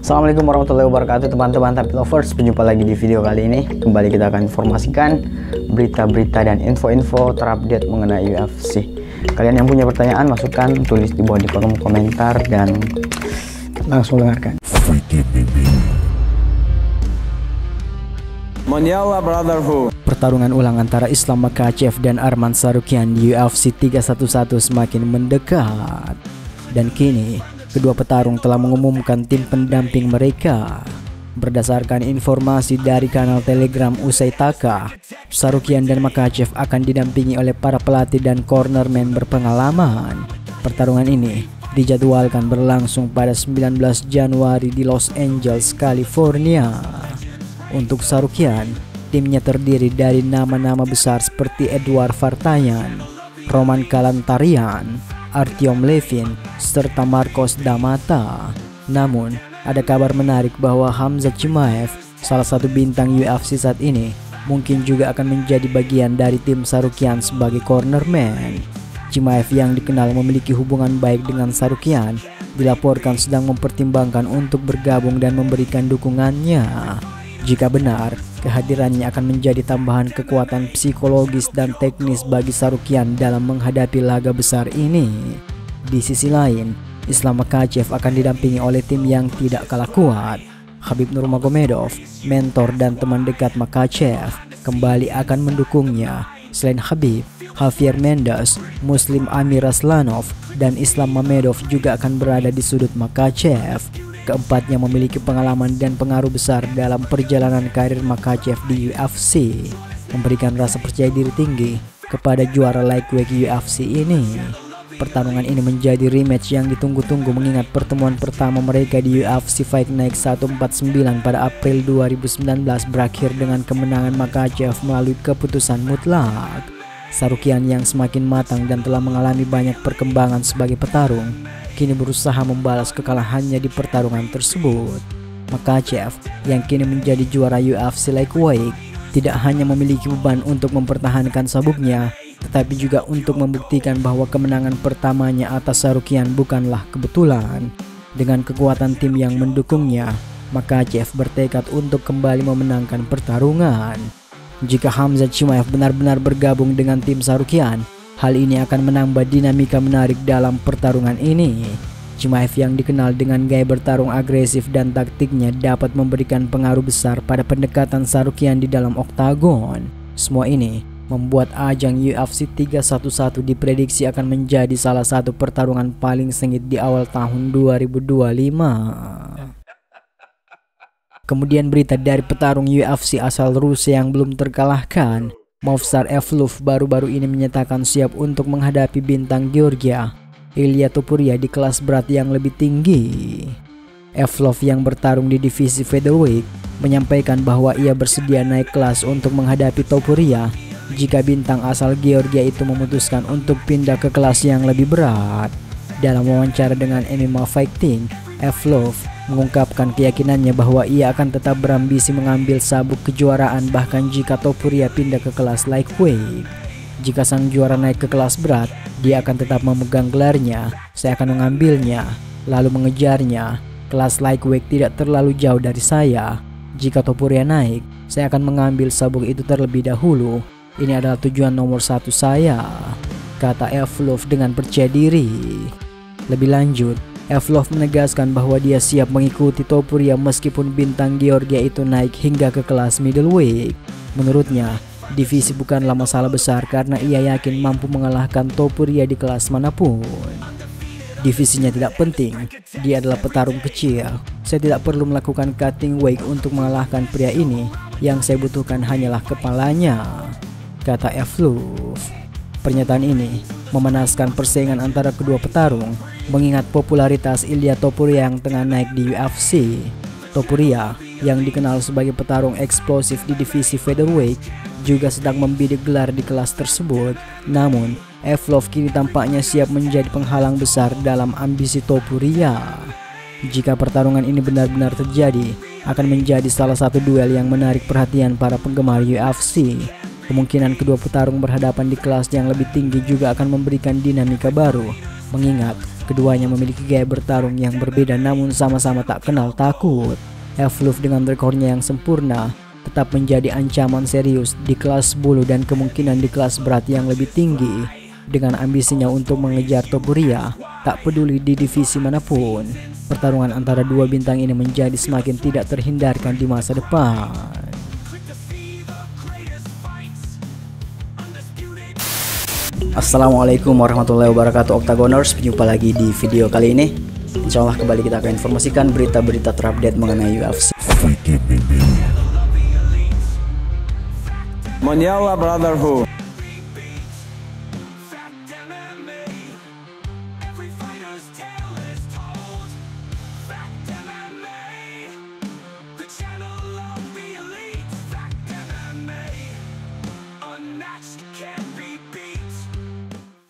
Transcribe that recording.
Assalamualaikum warahmatullahi wabarakatuh teman-teman Tapi Lovers. Berjumpa lagi di video kali ini. Kembali kita akan informasikan berita-berita dan info-info terupdate mengenai UFC. Kalian yang punya pertanyaan, masukan, tulis di bawah di kolom komentar dan langsung dengarkan. Mondial Brotherhood. Pertarungan ulang antara Islam Makhachev dan Arman Tsarukyan di UFC 311 semakin mendekat. Dan kini kedua petarung telah mengumumkan tim pendamping mereka. Berdasarkan informasi dari kanal Telegram Usai Taka, Tsarukyan dan Makhachev akan didampingi oleh para pelatih dan cornerman berpengalaman. Pertarungan ini dijadwalkan berlangsung pada 19 Januari di Los Angeles, California. Untuk Tsarukyan, timnya terdiri dari nama-nama besar seperti Edward Vartayan, Roman Kalantarian, Artyom Levin, serta Marcos Damata. Namun, ada kabar menarik bahwa Khamzat Chimaev, salah satu bintang UFC saat ini, mungkin juga akan menjadi bagian dari tim Tsarukyan sebagai cornerman. Chimaev yang dikenal memiliki hubungan baik dengan Tsarukyan, dilaporkan sedang mempertimbangkan untuk bergabung dan memberikan dukungannya. Jika benar, kehadirannya akan menjadi tambahan kekuatan psikologis dan teknis bagi Tsarukyan dalam menghadapi laga besar ini. Di sisi lain, Islam Makhachev akan didampingi oleh tim yang tidak kalah kuat. Khabib Nurmagomedov, mentor dan teman dekat Makhachev, kembali akan mendukungnya. Selain Khabib, Javier Mendez, Muslim Amir Aslanov, dan Islam Mamedov juga akan berada di sudut Makhachev. Keempatnya memiliki pengalaman dan pengaruh besar dalam perjalanan karir Makhachev di UFC, memberikan rasa percaya diri tinggi kepada juara lightweight UFC ini. Pertarungan ini menjadi rematch yang ditunggu-tunggu mengingat pertemuan pertama mereka di UFC Fight Night 149 pada April 2019 berakhir dengan kemenangan Makhachev melalui keputusan mutlak. Tsarukyan yang semakin matang dan telah mengalami banyak perkembangan sebagai petarung, kini berusaha membalas kekalahannya di pertarungan tersebut. Makhachev yang kini menjadi juara UFC lightweight tidak hanya memiliki beban untuk mempertahankan sabuknya, tetapi juga untuk membuktikan bahwa kemenangan pertamanya atas Tsarukyan bukanlah kebetulan. Dengan kekuatan tim yang mendukungnya, Makhachev bertekad untuk kembali memenangkan pertarungan. Jika Khamzat Chimaev benar-benar bergabung dengan tim Tsarukyan, hal ini akan menambah dinamika menarik dalam pertarungan ini. Chimaev yang dikenal dengan gaya bertarung agresif dan taktiknya dapat memberikan pengaruh besar pada pendekatan Tsarukyan di dalam oktagon. Semua ini membuat ajang UFC 311 diprediksi akan menjadi salah satu pertarungan paling sengit di awal tahun 2025. Kemudian berita dari petarung UFC asal Rusia yang belum terkalahkan, Movsar Evloev baru-baru ini menyatakan siap untuk menghadapi bintang Georgia, Ilia Topuria di kelas berat yang lebih tinggi. Evloev yang bertarung di divisi featherweight menyampaikan bahwa ia bersedia naik kelas untuk menghadapi Topuria jika bintang asal Georgia itu memutuskan untuk pindah ke kelas yang lebih berat. Dalam wawancara dengan MMA Fighting, Evloev mengungkapkan keyakinannya bahwa ia akan tetap berambisi mengambil sabuk kejuaraan bahkan jika Topuria pindah ke kelas lightweight. Jika sang juara naik ke kelas berat, dia akan tetap memegang gelarnya. Saya akan mengambilnya, lalu mengejarnya. Kelas lightweight tidak terlalu jauh dari saya. Jika Topuria naik, saya akan mengambil sabuk itu terlebih dahulu. Ini adalah tujuan nomor satu saya, kata Evloev dengan percaya diri. Lebih lanjut, Evloev menegaskan bahwa dia siap mengikuti Topuria meskipun bintang Georgia itu naik hingga ke kelas middleweight. Menurutnya, divisi bukanlah masalah besar karena ia yakin mampu mengalahkan Topuria di kelas manapun. Divisinya tidak penting, dia adalah petarung kecil. Saya tidak perlu melakukan cutting weight untuk mengalahkan pria ini. Yang saya butuhkan hanyalah kepalanya, kata Evloev. Pernyataan ini memanaskan persaingan antara kedua petarung, mengingat popularitas Ilia Topuria yang tengah naik di UFC. Topuria yang dikenal sebagai petarung eksplosif di divisi featherweight juga sedang membidik gelar di kelas tersebut. Namun, Evloev kini tampaknya siap menjadi penghalang besar dalam ambisi Topuria. Jika pertarungan ini benar-benar terjadi, akan menjadi salah satu duel yang menarik perhatian para penggemar UFC. Kemungkinan kedua petarung berhadapan di kelas yang lebih tinggi juga akan memberikan dinamika baru, mengingat Keduanya memiliki gaya bertarung yang berbeda namun sama-sama tak kenal takut. Evloev dengan rekornya yang sempurna tetap menjadi ancaman serius di kelas bulu dan kemungkinan di kelas berat yang lebih tinggi. Dengan ambisinya untuk mengejar Topuria, tak peduli di divisi manapun, pertarungan antara dua bintang ini menjadi semakin tidak terhindarkan di masa depan. Assalamualaikum warahmatullahi wabarakatuh Octagoners, berjumpa lagi di video kali ini. Insya Allah kembali kita akan informasikan berita-berita terupdate mengenai UFC. Monyala Brotherhood.